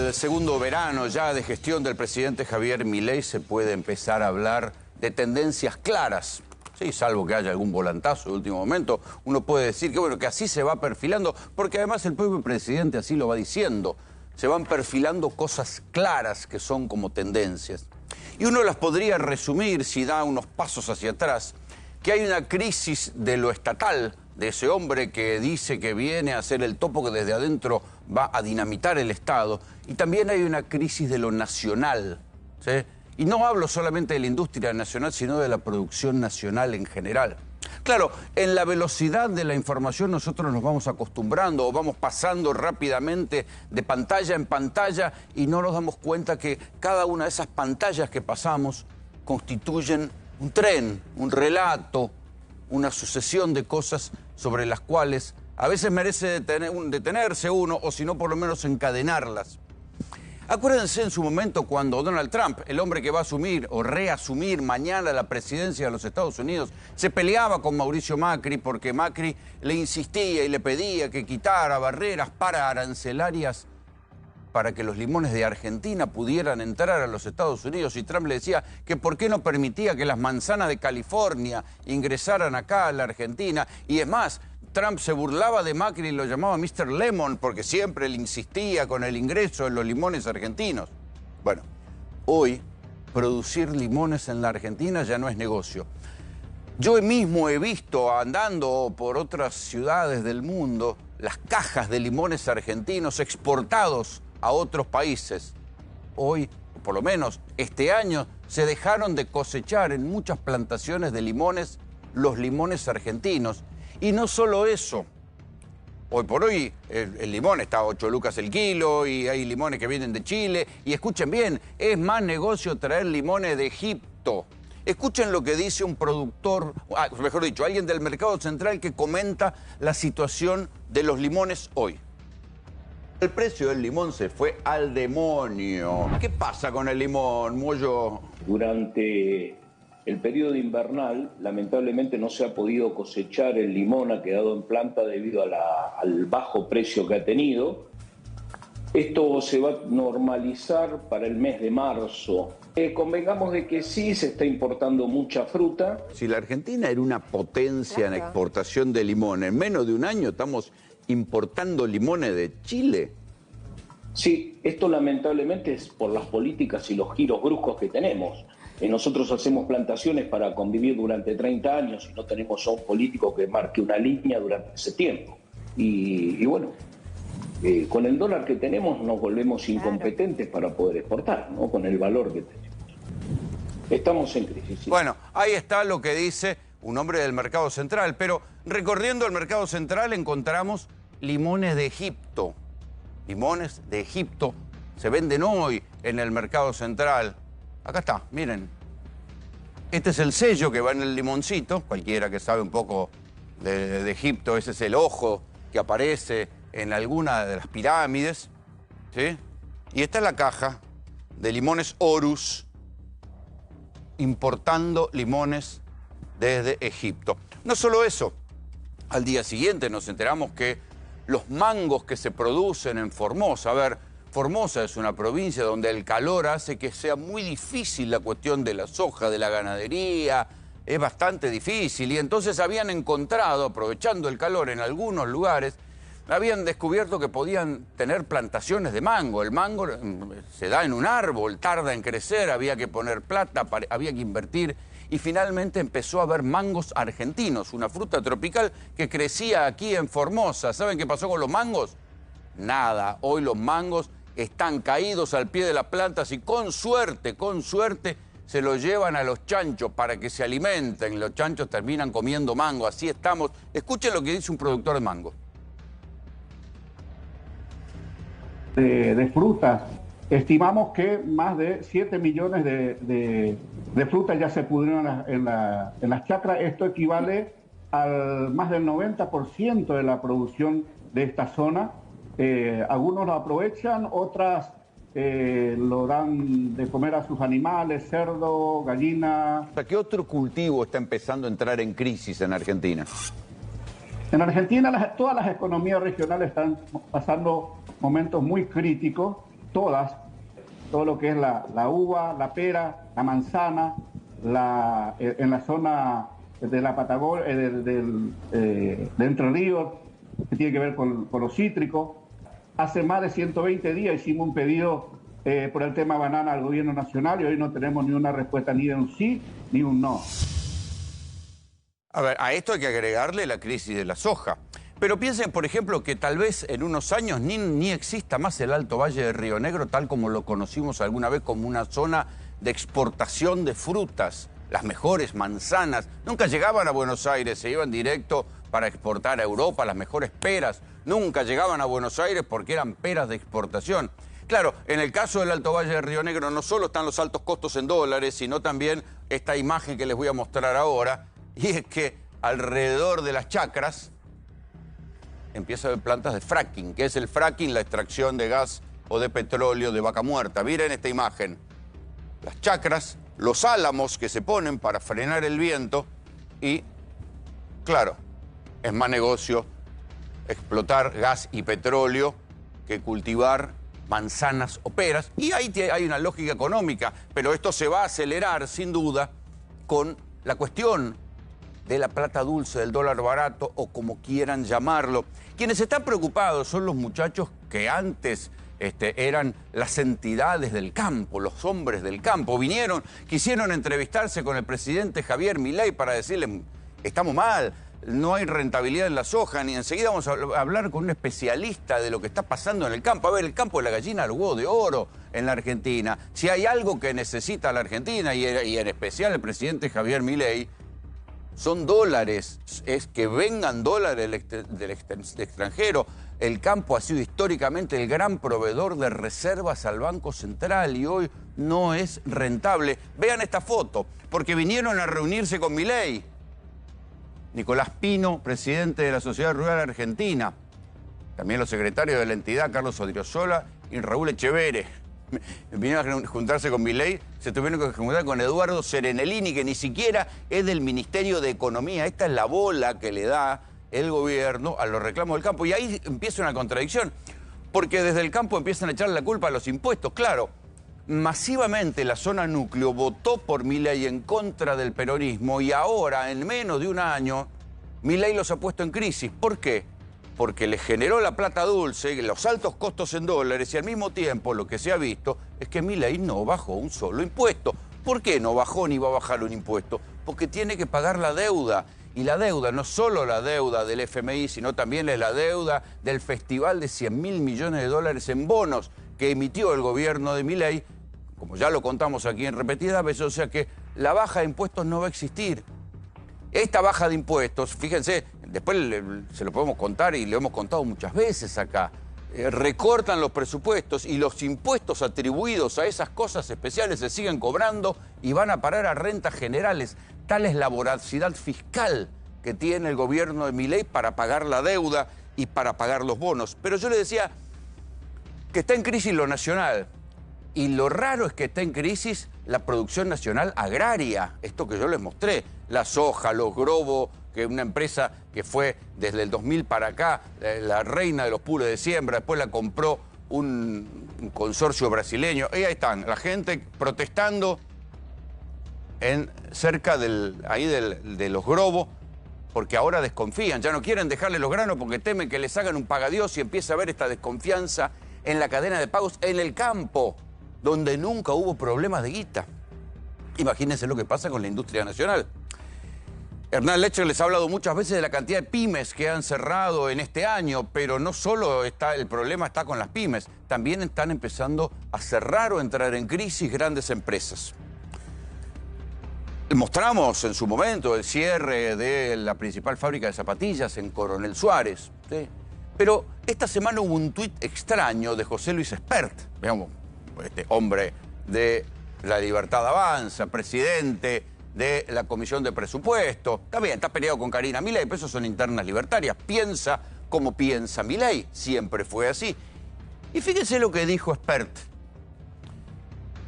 el segundo verano ya de gestión del presidente Javier Milei se puede empezar a hablar de tendencias claras. Sí, salvo que haya algún volantazo de último momento, uno puede decir que, bueno, que así se va perfilando, porque además el propio presidente así lo va diciendo. Se van perfilando cosas claras que son como tendencias. Y uno las podría resumir, si da unos pasos hacia atrás, que hay una crisis de lo estatal, de ese hombre que dice que viene a hacer el topo que desde adentro va a dinamitar el Estado. Y también hay una crisis de lo nacional, ¿sí? Y no hablo solamente de la industria nacional, sino de la producción nacional en general. Claro, en la velocidad de la información nosotros nos vamos acostumbrando o vamos pasando rápidamente de pantalla en pantalla y no nos damos cuenta que cada una de esas pantallas que pasamos constituyen un tren, un relato, una sucesión de cosas sobre las cuales a veces merece detenerse uno o si no por lo menos encadenarlas. Acuérdense en su momento cuando Donald Trump, el hombre que va a asumir o reasumir mañana la presidencia de los Estados Unidos, se peleaba con Mauricio Macri porque Macri le insistía y le pedía que quitara barreras arancelaриas para que los limones de Argentina pudieran entrar a los Estados Unidos y Trump le decía que por qué no permitía que las manzanas de California ingresaran acá a la Argentina. Y es más, Trump se burlaba de Macri y lo llamaba Mr. Lemon porque siempre le insistía con el ingreso de los limones argentinos. Bueno, hoy producir limones en la Argentina ya no es negocio. Yo mismo he visto andando por otras ciudades del mundo las cajas de limones argentinos exportados a otros países. Hoy, por lo menos este año, se dejaron de cosechar en muchas plantaciones de limones los limones argentinos. Y no solo eso, hoy por hoy el limón está a 8 lucas el kilo y hay limones que vienen de Chile. Y escuchen bien, es más negocio traer limones de Egipto. Escuchen lo que dice un productor, mejor dicho, alguien del mercado central que comenta la situación de los limones hoy. El precio del limón se fue al demonio. ¿Qué pasa con el limón, Moyo? Durante el periodo invernal, lamentablemente no se ha podido cosechar el limón, ha quedado en planta debido al bajo precio que ha tenido. Esto se va a normalizar para el mes de marzo. Convengamos de que sí se está importando mucha fruta. Si la Argentina era una potencia en exportación de limón, en menos de un año estamos importando limones de Chile. Sí, esto lamentablemente es por las políticas y los giros bruscos que tenemos. Nosotros hacemos plantaciones para convivir durante 30 años y no tenemos a un político que marque una línea durante ese tiempo. Y bueno, con el dólar que tenemos nos volvemos incompetentes para poder exportar, ¿no? Con el valor que tenemos. Estamos en crisis. Sí. Bueno, ahí está lo que dice un hombre del mercado central, pero recorriendo el mercado central encontramos limones de Egipto. Limones de Egipto se venden hoy en el mercado central. Acá está, miren. Este es el sello que va en el limoncito. Cualquiera que sabe un poco de Egipto, ese es el ojo que aparece en alguna de las pirámides, ¿sí? Y esta es la caja de limones Horus, importando limones desde Egipto. No solo eso, al día siguiente nos enteramos que los mangos que se producen en Formosa, a ver, Formosa es una provincia donde el calor hace que sea muy difícil la cuestión de la soja, de la ganadería, es bastante difícil. Y entonces habían encontrado, aprovechando el calor en algunos lugares, habían descubierto que podían tener plantaciones de mango. El mango se da en un árbol, tarda en crecer, había que poner plata, había que invertir. Y finalmente empezó a haber mangos argentinos, una fruta tropical que crecía aquí en Formosa. ¿Saben qué pasó con los mangos? Nada. Hoy los mangos están caídos al pie de las plantas y con suerte, se los llevan a los chanchos para que se alimenten. Los chanchos terminan comiendo mango. Así estamos. Escuchen lo que dice un productor de mango. De frutas. Estimamos que más de 7 millones de frutas ya se pudrieron en las chacras. Esto equivale al más del 90% de la producción de esta zona. Algunos lo aprovechan, otras lo dan de comer a sus animales, cerdo, gallina. ¿Qué otro cultivo está empezando a entrar en crisis en Argentina? En Argentina todas las economías regionales están pasando momentos muy críticos todas, todo lo que es la uva, la pera, la manzana, en la zona de la Patagonia, de Entre Ríos, que tiene que ver con los cítricos. Hace más de 120 días hicimos un pedido por el tema banana al gobierno nacional y hoy no tenemos ni una respuesta ni de un sí ni un no. A ver, a esto hay que agregarle la crisis de la soja. Pero piensen, por ejemplo, que tal vez en unos años ni exista más el Alto Valle de Río Negro, tal como lo conocimos alguna vez como una zona de exportación de frutas. Las mejores manzanas nunca llegaban a Buenos Aires, se iban directo para exportar a Europa, las mejores peras. Nunca llegaban a Buenos Aires porque eran peras de exportación. Claro, en el caso del Alto Valle de Río Negro no solo están los altos costos en dólares, sino también esta imagen que les voy a mostrar ahora, y es que alrededor de las chacras empieza a haber plantas de fracking. ¿Qué es el fracking? La extracción de gas o de petróleo de vaca muerta. Miren esta imagen. Las chacras, los álamos que se ponen para frenar el viento y, claro, es más negocio explotar gas y petróleo que cultivar manzanas o peras. Y ahí hay una lógica económica, pero esto se va a acelerar, sin duda, con la cuestión de la plata dulce, del dólar barato o como quieran llamarlo. Quienes están preocupados son los muchachos que antes eran las entidades del campo, los hombres del campo. Quisieron entrevistarse con el presidente Javier Milei para decirle, estamos mal, no hay rentabilidad en la soja, ni enseguida vamos a hablar con un especialista de lo que está pasando en el campo. A ver, el campo de la gallina, el huevo de oro en la Argentina. Si hay algo que necesita la Argentina, y en especial el presidente Javier Milei, son dólares, es que vengan dólares del extranjero. El campo ha sido históricamente el gran proveedor de reservas al Banco Central y hoy no es rentable. Vean esta foto, porque vinieron a reunirse con Milei. Nicolás Pino, presidente de la Sociedad Rural Argentina. También los secretarios de la entidad, Carlos Odriozola y Raúl Echeverre. Vinieron a juntarse con Milei, se tuvieron que juntar con Eduardo Serenellini, que ni siquiera es del Ministerio de Economía. Esta es la bola que le da el gobierno a los reclamos del campo. Y ahí empieza una contradicción, porque desde el campo empiezan a echarle la culpa a los impuestos. Claro, masivamente la zona núcleo votó por Milei en contra del peronismo y ahora, en menos de un año, Milei los ha puesto en crisis. ¿Por qué? Porque le generó la plata dulce, los altos costos en dólares y al mismo tiempo lo que se ha visto es que Milei no bajó un solo impuesto. ¿Por qué no bajó ni va a bajar un impuesto? Porque tiene que pagar la deuda. Y la deuda, no solo la deuda del FMI, sino también es la deuda del festival de 100.000 millones de dólares en bonos que emitió el gobierno de Milei, como ya lo contamos aquí en repetidas veces, o sea que la baja de impuestos no va a existir. Esta baja de impuestos, fíjense, después se lo podemos contar y lo hemos contado muchas veces acá, recortan los presupuestos y los impuestos atribuidos a esas cosas especiales se siguen cobrando y van a parar a rentas generales. Tal es la voracidad fiscal que tiene el gobierno de Milei para pagar la deuda y para pagar los bonos. Pero yo le decía que está en crisis lo nacional. Y lo raro es que está en crisis la producción nacional agraria, esto que yo les mostré, la soja, los grobos, que una empresa que fue desde el 2000 para acá la reina de los purés de siembra, después la compró un consorcio brasileño, y ahí están, la gente protestando cerca de los grobos, porque ahora desconfían, ya no quieren dejarle los granos porque temen que les hagan un pagadiós y empieza a haber esta desconfianza en la cadena de pagos en el campo, donde nunca hubo problemas de guita. Imagínense lo que pasa con la industria nacional. Hernán Lecher les ha hablado muchas veces de la cantidad de pymes que han cerrado en este año, pero no solo el problema está con las pymes, también están empezando a cerrar o entrar en crisis grandes empresas. Mostramos en su momento el cierre de la principal fábrica de zapatillas en Coronel Suárez, ¿sí? Pero esta semana hubo un tuit extraño de José Luis Espert, veamos, este hombre de La Libertad Avanza, presidente de la Comisión de Presupuesto. Está bien, está peleado con Karina Milei, pero eso son internas libertarias. Piensa como piensa Milei, siempre fue así. Y fíjense lo que dijo Espert.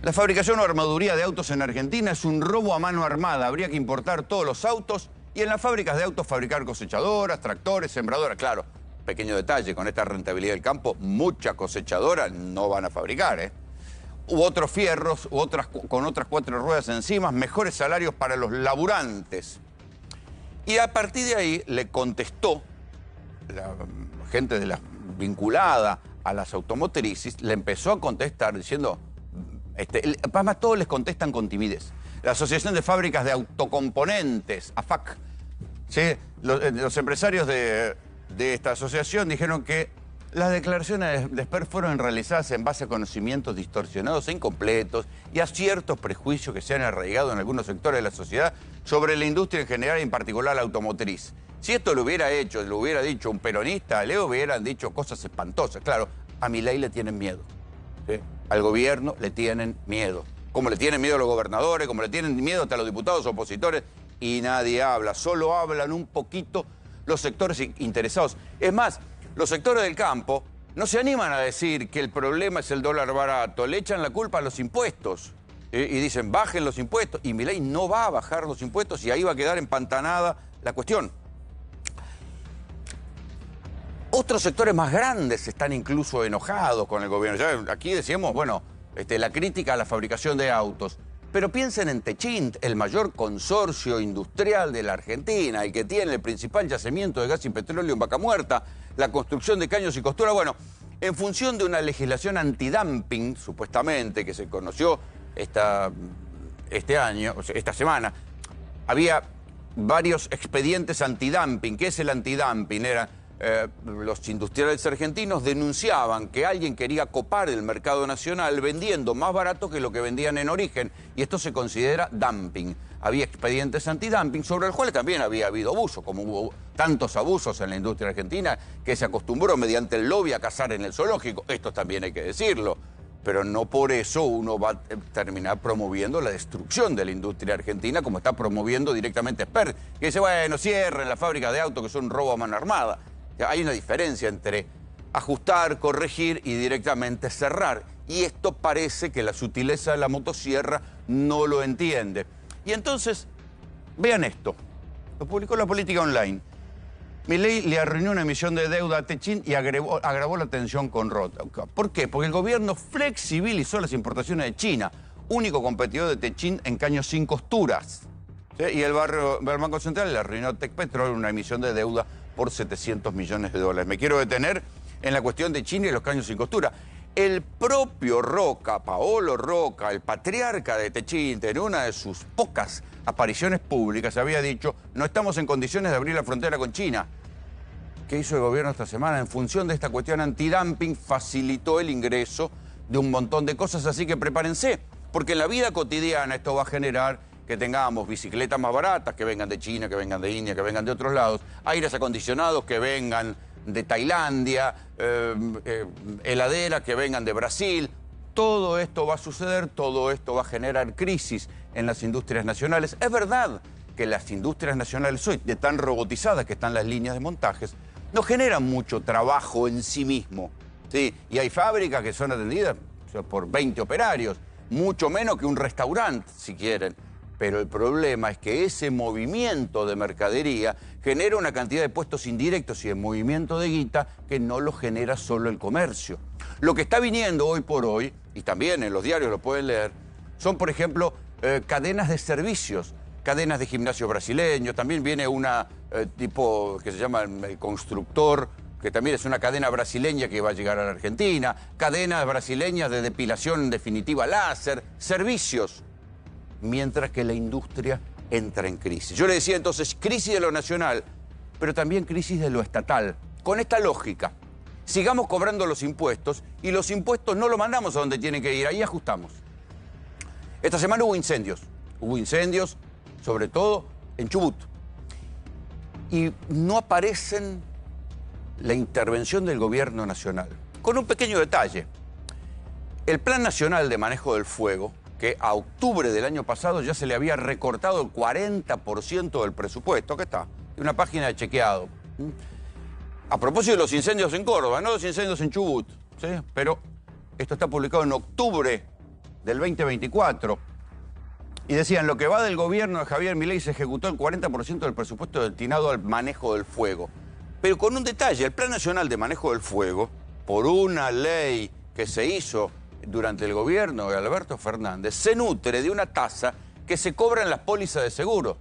La fabricación o armaduría de autos en Argentina es un robo a mano armada. Habría que importar todos los autos y en las fábricas de autos fabricar cosechadoras, tractores, sembradoras. Claro, pequeño detalle, con esta rentabilidad del campo, mucha cosechadora no van a fabricar, ¿eh? U otros fierros, con otras 4 ruedas encima, mejores salarios para los laburantes. Y a partir de ahí le contestó la gente vinculada a las automotrices, le empezó a contestar diciendo, además todos les contestan con timidez. La Asociación de Fábricas de Autocomponentes, AFAC, ¿sí? Los empresarios de esta asociación dijeron que las declaraciones de Esper fueron realizadas en base a conocimientos distorsionados e incompletos y a ciertos prejuicios que se han arraigado en algunos sectores de la sociedad sobre la industria en general y en particular la automotriz. Si esto lo hubiera dicho un peronista, le hubieran dicho cosas espantosas. Claro, a Milei le tienen miedo, ¿sí? Al gobierno le tienen miedo. Como le tienen miedo a los gobernadores, como le tienen miedo hasta a los diputados opositores, y nadie habla, solo hablan un poquito los sectores interesados. Es más, los sectores del campo no se animan a decir que el problema es el dólar barato, le echan la culpa a los impuestos y dicen bajen los impuestos, y Milei no va a bajar los impuestos y ahí va a quedar empantanada la cuestión. Otros sectores más grandes están incluso enojados con el gobierno. Ya aquí decíamos, bueno, la crítica a la fabricación de autos. Pero piensen en Techint, el mayor consorcio industrial de la Argentina, el que tiene el principal yacimiento de gas y petróleo en Vaca Muerta, la construcción de caños y costura. Bueno, en función de una legislación antidumping, supuestamente, que se conoció esta semana, había varios expedientes antidumping. ¿Qué es el antidumping? Los industriales argentinos denunciaban que alguien quería copar el mercado nacional vendiendo más barato que lo que vendían en origen, y esto se considera dumping. Había expedientes antidumping sobre los cuales también había habido abuso, como hubo tantos abusos en la industria argentina que se acostumbró mediante el lobby a cazar en el zoológico. Esto también hay que decirlo, pero no por eso uno va a terminar promoviendo la destrucción de la industria argentina como está promoviendo directamente Esper, que dice, bueno, cierren la fábrica de autos que son un robo a mano armada. Hay una diferencia entre ajustar, corregir y directamente cerrar. Y esto parece que la sutileza de la motosierra no lo entiende. Y entonces, vean esto. Lo publicó La Política Online. Milei le arruinó una emisión de deuda a Techint y agravó la tensión con Rota. ¿Por qué? Porque el gobierno flexibilizó las importaciones de China, único competidor de Techint en caños sin costuras. ¿Sí? Y el Banco Central le arruinó a Tecpetrol una emisión de deuda por 700 millones de dólares. Me quiero detener en la cuestión de China y los caños sin costura. El propio Roca, Paolo Roca, el patriarca de Techint, en una de sus pocas apariciones públicas, había dicho, no estamos en condiciones de abrir la frontera con China. ¿Qué hizo el gobierno esta semana? En función de esta cuestión antidumping, facilitó el ingreso de un montón de cosas, así que prepárense, porque en la vida cotidiana esto va a generar que tengamos bicicletas más baratas, que vengan de China, que vengan de India, que vengan de otros lados, aires acondicionados que vengan de Tailandia, heladeras que vengan de Brasil. Todo esto va a suceder, todo esto va a generar crisis en las industrias nacionales. Es verdad que las industrias nacionales hoy, de tan robotizadas que están las líneas de montajes, no generan mucho trabajo en sí mismo, ¿sí? Y hay fábricas que son atendidas por 20 operarios, mucho menos que un restaurante, si quieren. Pero el problema es que ese movimiento de mercadería genera una cantidad de puestos indirectos y de movimiento de guita que no lo genera solo el comercio. Lo que está viniendo hoy por hoy, y también en los diarios lo pueden leer, son, por ejemplo, cadenas de servicios, cadenas de gimnasios brasileños. También viene una tipo que se llama el Constructor, que también es una cadena brasileña que va a llegar a la Argentina, cadenas brasileñas de depilación definitiva láser, servicios. Mientras que la industria entra en crisis. Yo le decía entonces, crisis de lo nacional, pero también crisis de lo estatal. Con esta lógica, sigamos cobrando los impuestos y los impuestos no los mandamos a donde tienen que ir, ahí ajustamos. Esta semana hubo incendios sobre todo en Chubut. Y no aparecen la intervención del gobierno nacional. Con un pequeño detalle. El Plan Nacional de Manejo del Fuego, que a octubre del año pasado ya se le había recortado el 40% del presupuesto, que está, en una página de chequeado. A propósito de los incendios en Córdoba, no los incendios en Chubut, ¿sí? Pero esto está publicado en octubre del 2024. Y decían, lo que va del gobierno de Javier Milei se ejecutó el 40% del presupuesto destinado al manejo del fuego. Pero con un detalle, el Plan Nacional de Manejo del Fuego, por una ley que se hizo durante el gobierno de Alberto Fernández, se nutre de una tasa que se cobra en las pólizas de seguro.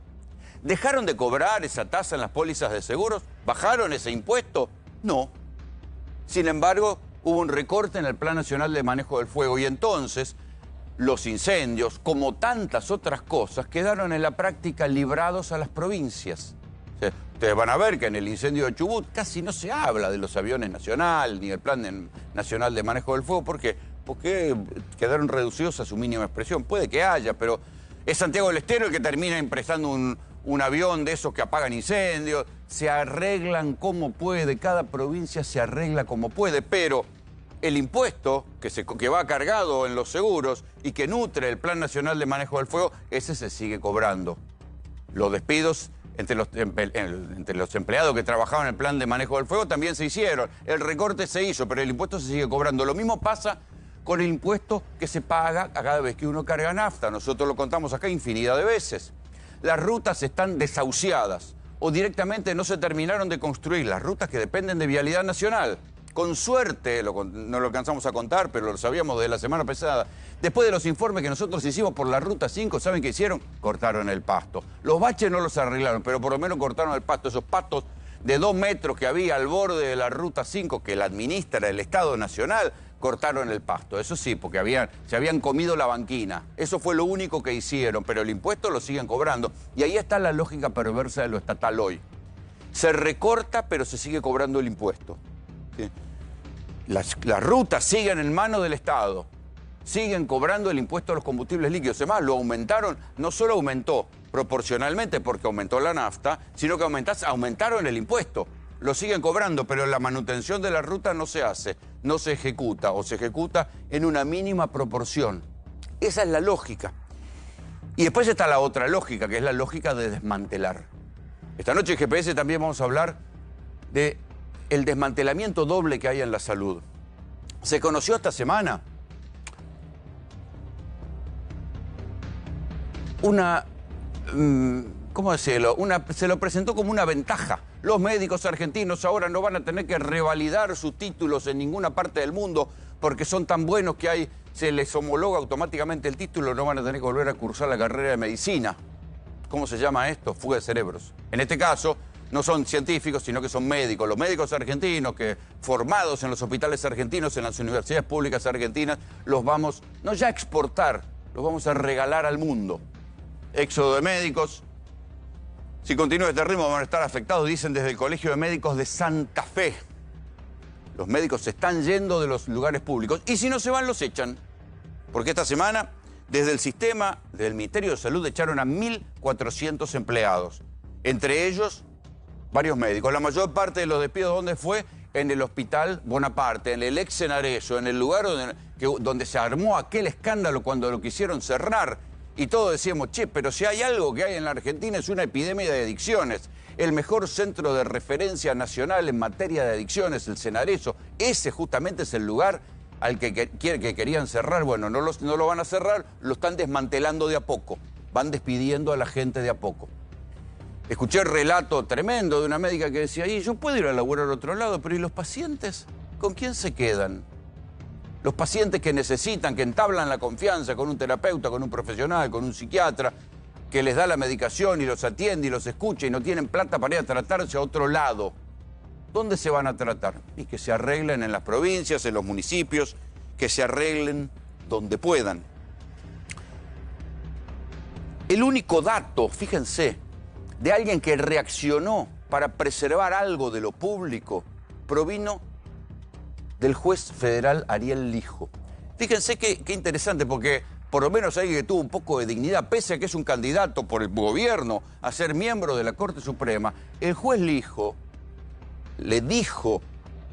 ¿Dejaron de cobrar esa tasa en las pólizas de seguros? ¿Bajaron ese impuesto? No. Sin embargo, hubo un recorte en el Plan Nacional de Manejo del Fuego y entonces los incendios, como tantas otras cosas, quedaron en la práctica librados a las provincias. O sea, ustedes van a ver que en el incendio de Chubut casi no se habla de los aviones nacional ni del Plan Nacional de Manejo del Fuego. ¿Por qué? Porque quedaron reducidos a su mínima expresión. Puede que haya, pero es Santiago del Estero el que termina emprestando un avión de esos que apagan incendios. Se arreglan como puede, cada provincia se arregla como puede, pero el impuesto que va cargado en los seguros y que nutre el Plan Nacional de Manejo del Fuego, ese se sigue cobrando. Los despidos entre los empleados que trabajaban en el Plan de Manejo del Fuego también se hicieron. El recorte se hizo, pero el impuesto se sigue cobrando. Lo mismo pasa con el impuesto que se paga a cada vez que uno carga nafta. Nosotros lo contamos acá infinidad de veces. Las rutas están desahuciadas o directamente no se terminaron de construir, las rutas que dependen de Vialidad Nacional. Con suerte, no lo alcanzamos a contar, pero lo sabíamos de la semana pasada, después de los informes que nosotros hicimos por la Ruta 5, ¿saben qué hicieron? Cortaron el pasto. Los baches no los arreglaron, pero por lo menos cortaron el pasto. Esos pastos de 2 metros que había al borde de la Ruta 5, que la administra el Estado Nacional, cortaron el pasto. Eso sí, porque se habían comido la banquina. Eso fue lo único que hicieron, pero el impuesto lo siguen cobrando. Y ahí está la lógica perversa de lo estatal hoy. Se recorta, pero se sigue cobrando el impuesto. ¿Sí? Las rutas siguen en manos del Estado. Siguen cobrando el impuesto a los combustibles líquidos. Además, lo aumentaron, no solo aumentó proporcionalmente porque aumentó la nafta, sino que aumentaron el impuesto. Lo siguen cobrando, pero la manutención de la ruta no se hace, no se ejecuta o se ejecuta en una mínima proporción. Esa es la lógica. Y después está la otra lógica, que es la lógica de desmantelar. Esta noche en GPS también vamos a hablar de el desmantelamiento doble que hay en la salud. Se conoció esta semana ¿cómo decirlo? Se lo presentó como una ventaja. Los médicos argentinos ahora no van a tener que revalidar sus títulos en ninguna parte del mundo porque son tan buenos que se les homologa automáticamente el título, no van a tener que volver a cursar la carrera de medicina. ¿Cómo se llama esto? Fuga de cerebros. En este caso, no son científicos, sino que son médicos. Los médicos argentinos que, formados en los hospitales argentinos, en las universidades públicas argentinas, los vamos, no ya a exportar, los vamos a regalar al mundo. Éxodo de médicos. Si continúa este ritmo van a estar afectados, dicen desde el Colegio de Médicos de Santa Fe. Los médicos se están yendo de los lugares públicos y si no se van, los echan. Porque esta semana, desde el sistema del Ministerio de Salud, echaron a 1.400 empleados. Entre ellos, varios médicos. La mayor parte de los despidos, ¿dónde fue? En el Hospital Bonaparte, en el ex Senareso, en el lugar donde se armó aquel escándalo cuando lo quisieron cerrar. Y todos decíamos, che, pero si hay algo que hay en la Argentina es una epidemia de adicciones. El mejor centro de referencia nacional en materia de adicciones, el Senareso, ese justamente es el lugar al que querían cerrar. Bueno, no lo van a cerrar, lo están desmantelando de a poco. Van despidiendo a la gente de a poco. Escuché el relato tremendo de una médica que decía, yo puedo ir a laburar a otro lado, pero ¿y los pacientes? ¿Con quién se quedan? Los pacientes que necesitan, que entablan la confianza con un terapeuta, con un profesional, con un psiquiatra, que les da la medicación y los atiende y los escucha y no tienen plata para ir a tratarse a otro lado. ¿Dónde se van a tratar? Y que se arreglen en las provincias, en los municipios, que se arreglen donde puedan. El único dato, fíjense, de alguien que reaccionó para preservar algo de lo público, provino del juez federal Ariel Lijo. Fíjense qué interesante, porque por lo menos alguien que tuvo un poco de dignidad, pese a que es un candidato por el gobierno a ser miembro de la Corte Suprema, el juez Lijo le dijo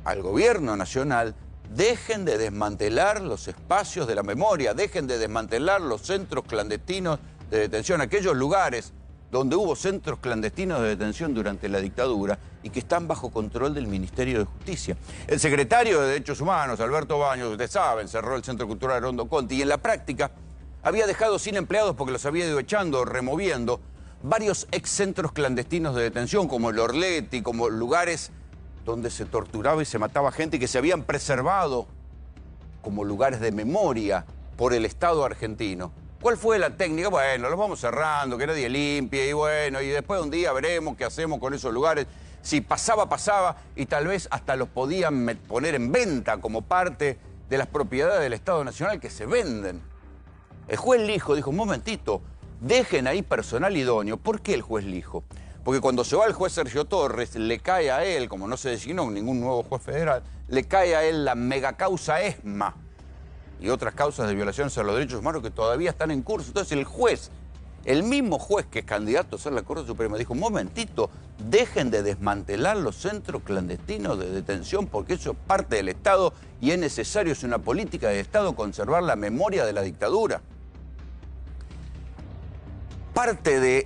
al gobierno nacional, dejen de desmantelar los espacios de la memoria, dejen de desmantelar los centros clandestinos de detención, aquellos lugares donde hubo centros clandestinos de detención durante la dictadura y que están bajo control del Ministerio de Justicia. El secretario de Derechos Humanos, Alberto Baños, ustedes saben, cerró el Centro Cultural Rondo Conti y en la práctica había dejado sin empleados porque los había ido echando o removiendo varios ex centros clandestinos de detención como el Orleti, como lugares donde se torturaba y se mataba gente que se habían preservado como lugares de memoria por el Estado argentino. ¿Cuál fue la técnica? Bueno, los vamos cerrando, que nadie limpie, y bueno, y después un día veremos qué hacemos con esos lugares. Si pasaba, pasaba, y tal vez hasta los podían poner en venta como parte de las propiedades del Estado Nacional que se venden. El juez Lijo dijo, un momentito, dejen ahí personal idóneo. ¿Por qué el juez Lijo? Porque cuando se va el juez Sergio Torres, le cae a él, como no se designó ningún nuevo juez federal, le cae a él la megacausa ESMA y otras causas de violaciones a los derechos humanos que todavía están en curso. Entonces el juez, el mismo juez que es candidato a ser la Corte Suprema, dijo, un momentito, dejen de desmantelar los centros clandestinos de detención porque eso es parte del Estado y es necesario, es una política de Estado, conservar la memoria de la dictadura. Parte de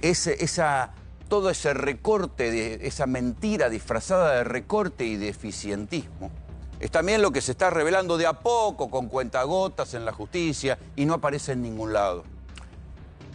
todo ese recorte, de esa mentira disfrazada de recorte y de eficientismo, es también lo que se está revelando de a poco con cuentagotas en la justicia y no aparece en ningún lado.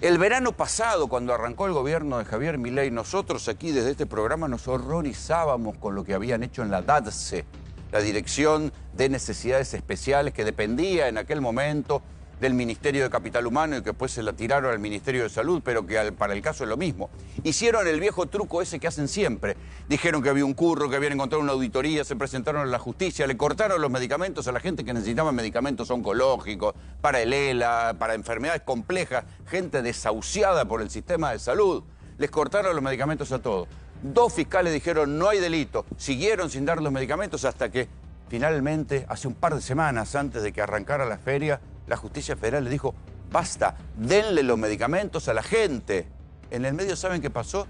El verano pasado, cuando arrancó el gobierno de Javier Milei, nosotros aquí desde este programa nos horrorizábamos con lo que habían hecho en la DADSE, la Dirección de Necesidades Especiales, que dependía en aquel momento del Ministerio de Capital Humano y que después se la tiraron al Ministerio de Salud, pero que para el caso es lo mismo. Hicieron el viejo truco ese que hacen siempre. Dijeron que había un curro, que habían encontrado una auditoría, se presentaron a la justicia, le cortaron los medicamentos a la gente que necesitaba medicamentos oncológicos, para el ELA, para enfermedades complejas, gente desahuciada por el sistema de salud. Les cortaron los medicamentos a todos. 2 fiscales dijeron no hay delito, siguieron sin dar los medicamentos hasta que finalmente, hace un par de semanas antes de que arrancara la feria, la justicia federal le dijo, basta, denle los medicamentos a la gente. En el medio, ¿saben qué pasó?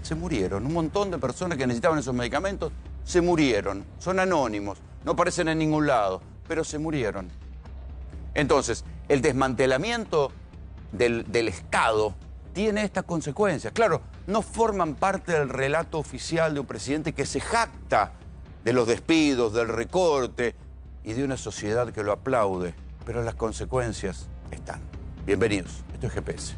Se murieron. Un montón de personas que necesitaban esos medicamentos se murieron. Son anónimos, no aparecen en ningún lado, pero se murieron. Entonces, el desmantelamiento del Estado tiene estas consecuencias. Claro, no forman parte del relato oficial de un presidente que se jacta de los despidos, del recorte y de una sociedad que lo aplaude. Pero las consecuencias están. Bienvenidos, esto es GPS.